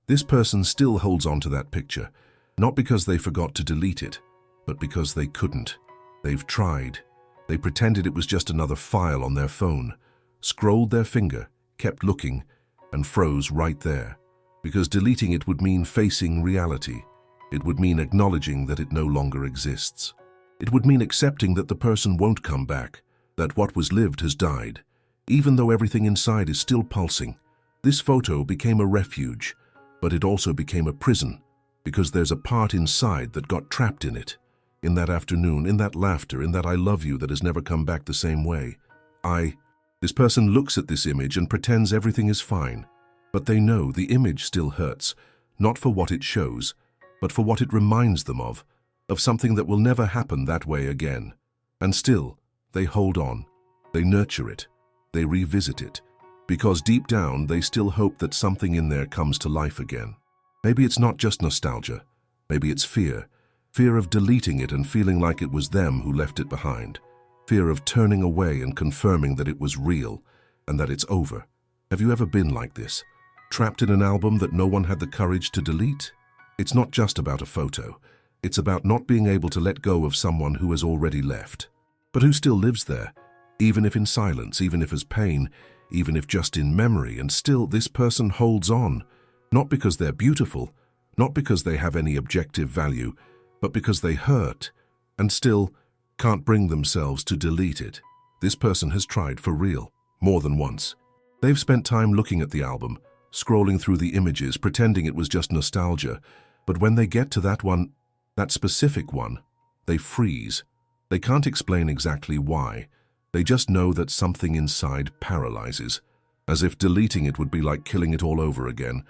This person still holds on to that picture, not because they forgot to delete it, but because they couldn't. They've tried. They pretended it was just another file on their phone, scrolled their finger, kept looking, and froze right there. Because deleting it would mean facing reality. It would mean acknowledging that it no longer exists. It would mean accepting that the person won't come back, that what was lived has died, even though everything inside is still pulsing. This photo became a refuge, but it also became a prison, because there's a part inside that got trapped in it. In that afternoon, in that laughter, in that I love you that has never come back the same way. This person looks at this image and pretends everything is fine, but they know the image still hurts, not for what it shows, but for what it reminds them of something that will never happen that way again. And still, they hold on, they nurture it, they revisit it, because deep down they still hope that something in there comes to life again. Maybe it's not just nostalgia, maybe it's fear. Fear of deleting it and feeling like it was them who left it behind. Fear of turning away and confirming that it was real and that it's over. Have you ever been like this? Trapped in an album that no one had the courage to delete? It's not just about a photo. It's about not being able to let go of someone who has already left, but who still lives there, even if in silence, even if as pain, even if just in memory, and still this person holds on, not because they're beautiful, not because they have any objective value, but because they hurt, and still can't bring themselves to delete it. This person has tried for real, more than once. They've spent time looking at the album, scrolling through the images, pretending it was just nostalgia, but when they get to that one, that specific one, they freeze. They can't explain exactly why. They just know that something inside paralyzes, as if deleting it would be like killing it all over again,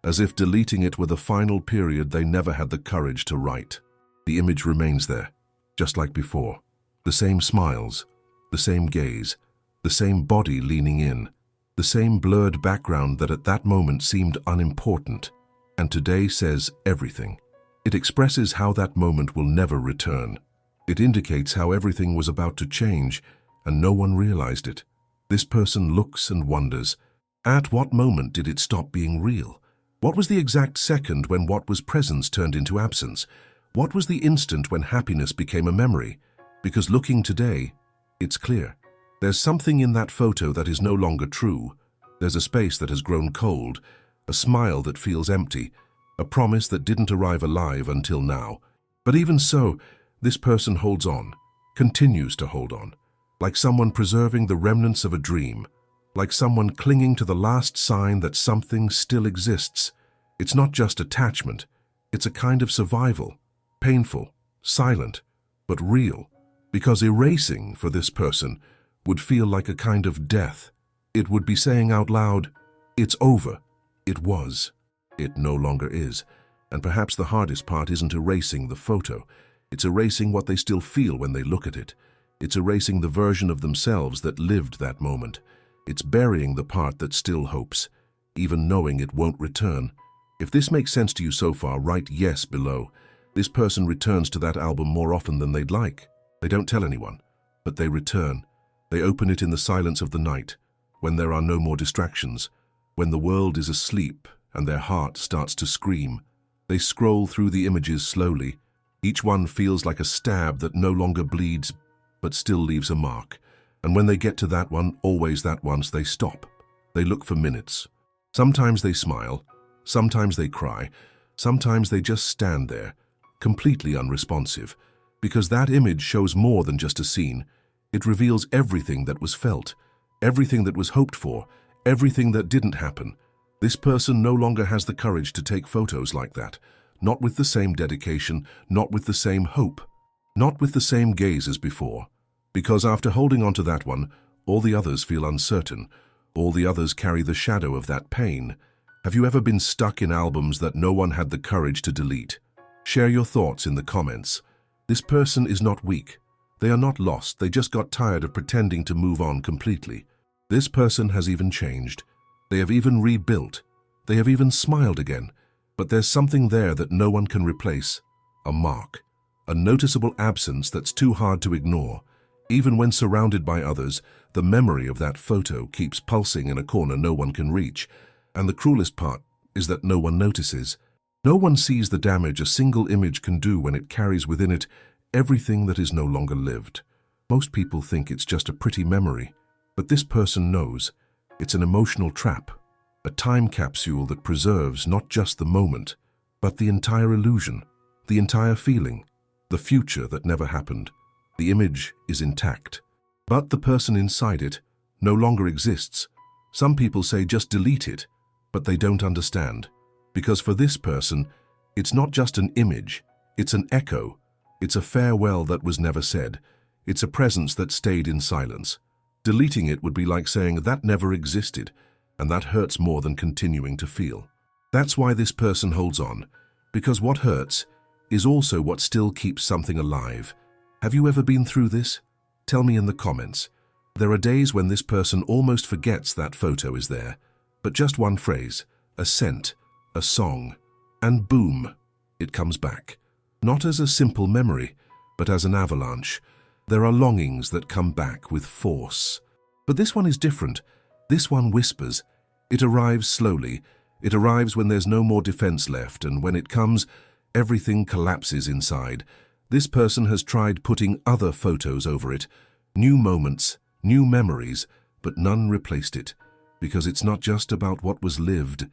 as if deleting it were the final period they never had the courage to write. The image remains there, just like before. The same smiles, the same gaze, the same body leaning in, the same blurred background that at that moment seemed unimportant, and today says everything. It expresses how that moment will never return. It indicates how everything was about to change, and no one realized it. This person looks and wonders, at what moment did it stop being real? What was the exact second when what was presence turned into absence? What was the instant when happiness became a memory? Because looking today, it's clear. There's something in that photo that is no longer true. There's a space that has grown cold, a smile that feels empty, a promise that didn't arrive alive until now. But even so, this person holds on, continues to hold on, like someone preserving the remnants of a dream, like someone clinging to the last sign that something still exists. It's not just attachment, it's a kind of survival. Painful, silent, but real, because erasing for this person would feel like a kind of death. It would be saying out loud, it's over, it was, it no longer is. And perhaps the hardest part isn't erasing the photo, it's erasing what they still feel when they look at it. It's erasing the version of themselves that lived that moment. It's burying the part that still hopes, even knowing it won't return. If this makes sense to you so far, write yes below. This person returns to that album more often than they'd like. They don't tell anyone, but they return. They open it in the silence of the night, when there are no more distractions, when the world is asleep and their heart starts to scream. They scroll through the images slowly. Each one feels like a stab that no longer bleeds, but still leaves a mark. And when they get to that one, always that once, they stop. They look for minutes. Sometimes they smile, sometimes they cry, sometimes they just stand there, completely unresponsive, because that image shows more than just a scene. It reveals everything that was felt, everything that was hoped for, everything that didn't happen. This person no longer has the courage to take photos like that, not with the same dedication, not with the same hope, not with the same gaze as before. Because after holding on to that one, all the others feel uncertain, all the others carry the shadow of that pain. Have you ever been stuck in albums that no one had the courage to delete? Share your thoughts in the comments. This person is not weak. They are not lost. They just got tired of pretending to move on completely. This person has even changed. They have even rebuilt. They have even smiled again. But there's something there that no one can replace. A mark. A noticeable absence that's too hard to ignore. Even when surrounded by others, the memory of that photo keeps pulsing in a corner no one can reach. And the cruelest part, is that no one notices. No one sees the damage a single image can do when it carries within it everything that is no longer lived. Most people think it's just a pretty memory, but this person knows it's an emotional trap, a time capsule that preserves not just the moment, but the entire illusion, the entire feeling, the future that never happened. The image is intact, but the person inside it no longer exists. Some people say just delete it, but they don't understand. Because for this person, it's not just an image, it's an echo. It's a farewell that was never said. It's a presence that stayed in silence. Deleting it would be like saying that never existed, and that hurts more than continuing to feel. That's why this person holds on, because what hurts is also what still keeps something alive. Have you ever been through this? Tell me in the comments. There are days when this person almost forgets that photo is there, but just one phrase, a scent, a song, and boom, it comes back. Not as a simple memory, but as an avalanche. There are longings that come back with force. But this one is different. This one whispers. It arrives slowly. It arrives when there's no more defense left, and when it comes, everything collapses inside. This person has tried putting other photos over it, new moments, new memories, but none replaced it. Because it's not just about what was lived,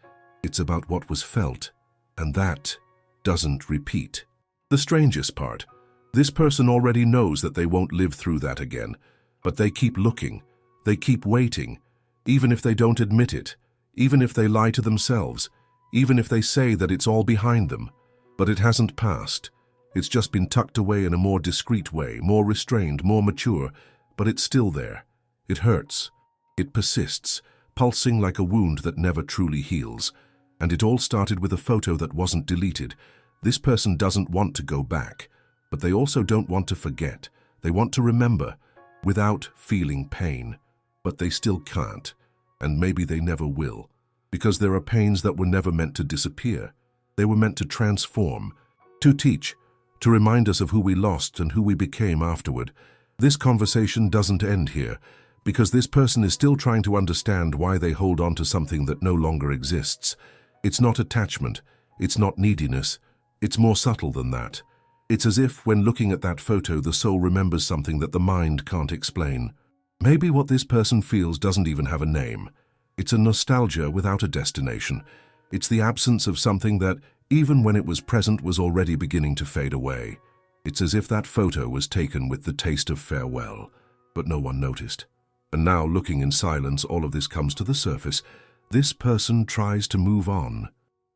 it's about what was felt, and that doesn't repeat. The strangest part, this person already knows that they won't live through that again, but they keep looking, they keep waiting, even if they don't admit it, even if they lie to themselves, even if they say that it's all behind them. But it hasn't passed. It's just been tucked away in a more discreet way, more restrained, more mature, but it's still there. It hurts. It persists, pulsing like a wound that never truly heals. And it all started with a photo that wasn't deleted. This person doesn't want to go back, but they also don't want to forget. They want to remember, without feeling pain. But they still can't, and maybe they never will, because there are pains that were never meant to disappear. They were meant to transform, to teach, to remind us of who we lost and who we became afterward. This conversation doesn't end here, because this person is still trying to understand why they hold on to something that no longer exists. It's not attachment, it's not neediness, it's more subtle than that. It's as if, when looking at that photo, the soul remembers something that the mind can't explain. Maybe what this person feels doesn't even have a name. It's a nostalgia without a destination. It's the absence of something that, even when it was present, was already beginning to fade away. It's as if that photo was taken with the taste of farewell, but no one noticed. And now, looking in silence, all of this comes to the surface. This person tries to move on.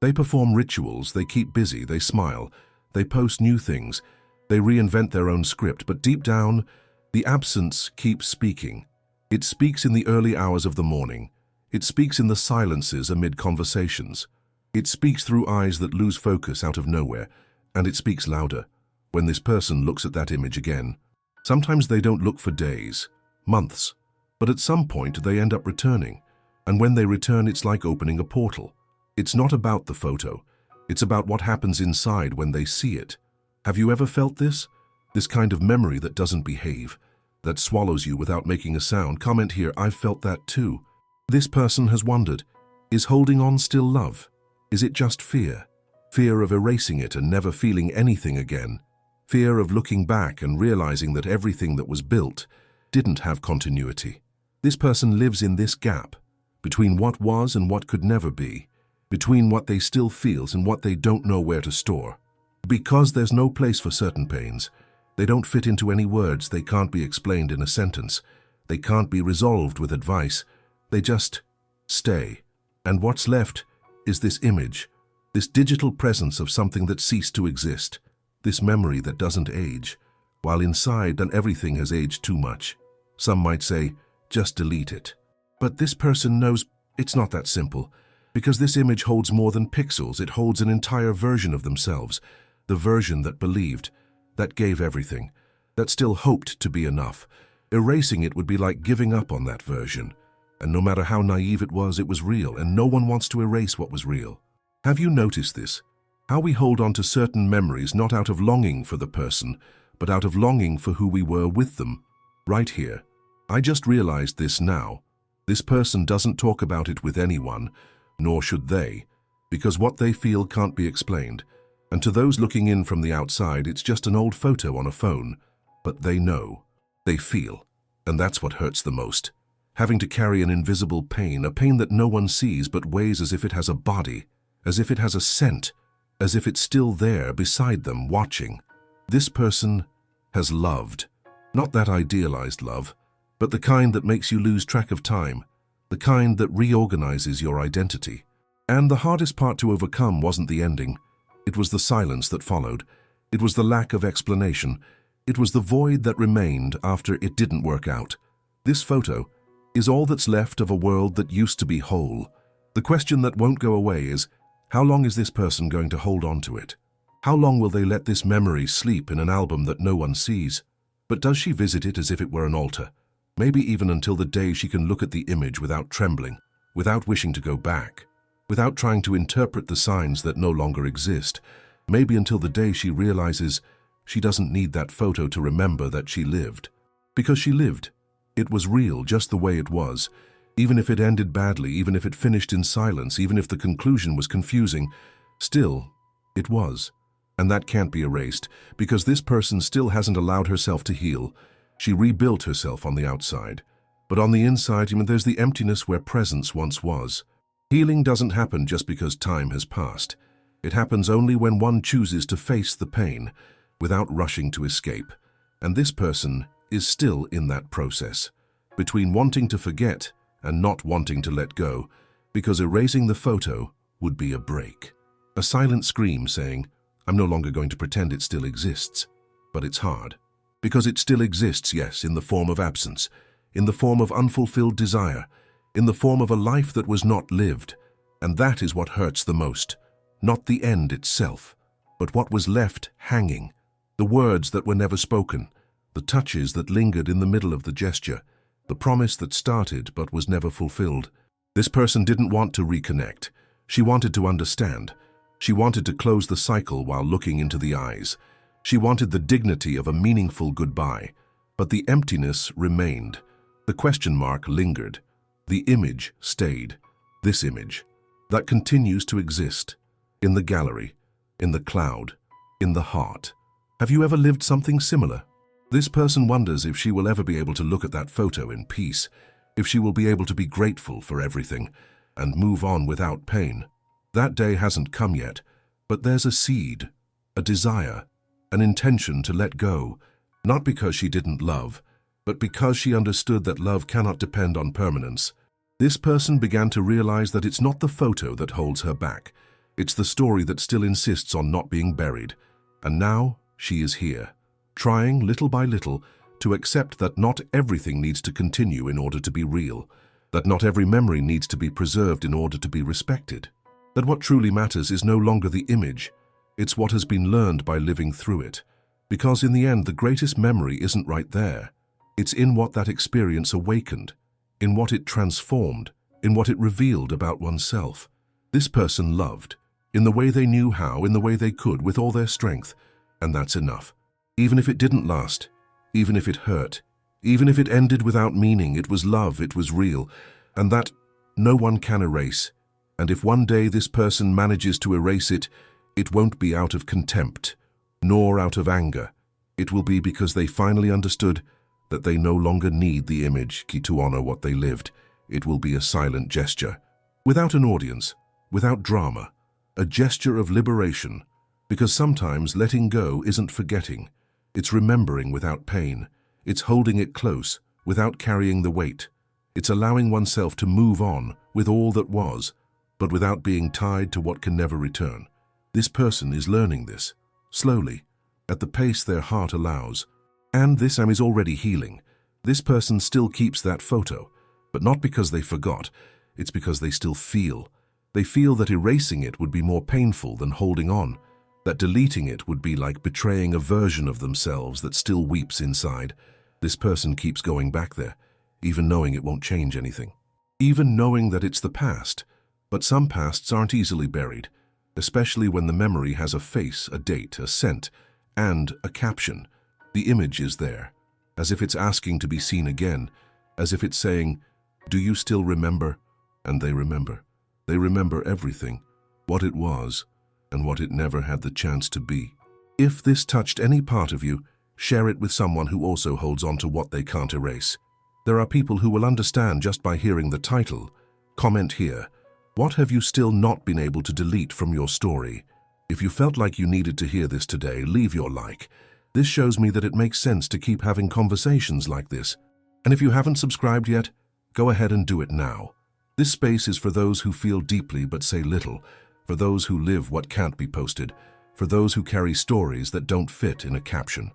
They perform rituals, they keep busy, they smile, they post new things, they reinvent their own script, but deep down, the absence keeps speaking. It speaks in the early hours of the morning. It speaks in the silences amid conversations. It speaks through eyes that lose focus out of nowhere, and it speaks louder when this person looks at that image again. Sometimes they don't look for days, months, but at some point they end up returning. And when they return, it's like opening a portal. It's not about the photo. It's about what happens inside when they see it. Have you ever felt this? This kind of memory that doesn't behave, that swallows you without making a sound? Comment here, I've felt that too. This person has wondered, is holding on still love? Is it just fear? Fear of erasing it and never feeling anything again? Fear of looking back and realizing that everything that was built didn't have continuity. This person lives in this gap, between what was and what could never be, between what they still feels and what they don't know where to store. Because there's no place for certain pains, they don't fit into any words, they can't be explained in a sentence, they can't be resolved with advice, they just stay. And what's left is this image, this digital presence of something that ceased to exist, this memory that doesn't age, while inside and everything has aged too much. Some might say, just delete it. But this person knows it's not that simple, because this image holds more than pixels. It holds an entire version of themselves, the version that believed, that gave everything, that still hoped to be enough. Erasing it would be like giving up on that version. And no matter how naive it was real, and no one wants to erase what was real. Have you noticed this? How we hold on to certain memories not out of longing for the person, but out of longing for who we were with them. Right here. I just realized this now. This person doesn't talk about it with anyone, nor should they. because what they feel can't be explained. And to those looking in from the outside, it's just an old photo on a phone. But they know, they feel, and that's what hurts the most. Having to carry an invisible pain, a pain that no one sees but weighs as if it has a body, as if it has a scent, as if it's still there beside them, watching. This person has loved. Not that idealized love, but the kind that makes you lose track of time, the kind that reorganizes your identity. And the hardest part to overcome wasn't the ending. It was the silence that followed. It was the lack of explanation. It was the void that remained after it didn't work out. This photo is all that's left of a world that used to be whole. The question that won't go away is, how long is this person going to hold on to it? How long will they let this memory sleep in an album that no one sees? But does she visit it as if it were an altar? Maybe even until the day she can look at the image without trembling, without wishing to go back, without trying to interpret the signs that no longer exist. Maybe until the day she realizes she doesn't need that photo to remember that she lived. Because she lived. It was real just the way it was. Even if it ended badly, even if it finished in silence, even if the conclusion was confusing, still, it was. And that can't be erased, because this person still hasn't allowed herself to heal. She rebuilt herself on the outside. But on the inside, there's the emptiness where presence once was. Healing doesn't happen just because time has passed. It happens only when one chooses to face the pain without rushing to escape. And this person is still in that process, between wanting to forget and not wanting to let go, because erasing the photo would be a break. A silent scream saying, I'm no longer going to pretend it still exists. But it's hard. Because it still exists, yes, in the form of absence, in the form of unfulfilled desire, in the form of a life that was not lived. And that is what hurts the most. Not the end itself, but what was left hanging. The words that were never spoken, the touches that lingered in the middle of the gesture, the promise that started but was never fulfilled. This person didn't want to reconnect. She wanted to understand. She wanted to close the cycle while looking into the eyes. She wanted the dignity of a meaningful goodbye. But the emptiness remained. The question mark lingered. The image stayed. This image that continues to exist in the gallery, in the cloud, in the heart. Have you ever lived something similar? This person wonders if she will ever be able to look at that photo in peace, if she will be able to be grateful for everything and move on without pain. That day hasn't come yet, but there's a seed, a desire, an intention to let go, not because she didn't love, but because she understood that love cannot depend on permanence. This person began to realize that it's not the photo that holds her back. It's the story that still insists on not being buried. And now she is here, trying little by little to accept that not everything needs to continue in order to be real, that not every memory needs to be preserved in order to be respected, that what truly matters is no longer the image, it's what has been learned by living through it. Because in the end, the greatest memory isn't right there. It's in what that experience awakened, in what it transformed, in what it revealed about oneself. This person loved, in the way they knew how, in the way they could, with all their strength, and that's enough. Even if it didn't last, even if it hurt, even if it ended without meaning, it was love, it was real, and that no one can erase. And if one day this person manages to erase it, it won't be out of contempt, nor out of anger. It will be because they finally understood that they no longer need the image to honor what they lived. It will be a silent gesture, without an audience, without drama, a gesture of liberation, because sometimes letting go isn't forgetting. It's remembering without pain. It's holding it close, without carrying the weight. It's allowing oneself to move on with all that was, but without being tied to what can never return. This person is learning this, slowly, at the pace their heart allows. And this is already healing. This person still keeps that photo, but not because they forgot, it's because they still feel. They feel that erasing it would be more painful than holding on, that deleting it would be like betraying a version of themselves that still weeps inside. This person keeps going back there, even knowing it won't change anything. Even knowing that it's the past, but some pasts aren't easily buried, especially when the memory has a face, a date, a scent, and a caption. The image is there, as if it's asking to be seen again, as if it's saying, do you still remember? And they remember. They remember everything. what it was, and what it never had the chance to be. If this touched any part of you, share it with someone who also holds on to what they can't erase. There are people who will understand just by hearing the title. Comment here. What have you still not been able to delete from your story? If you felt like you needed to hear this today, leave your like. This shows me that it makes sense to keep having conversations like this. And if you haven't subscribed yet, go ahead and do it now. This space is for those who feel deeply but say little, for those who live what can't be posted, for those who carry stories that don't fit in a caption.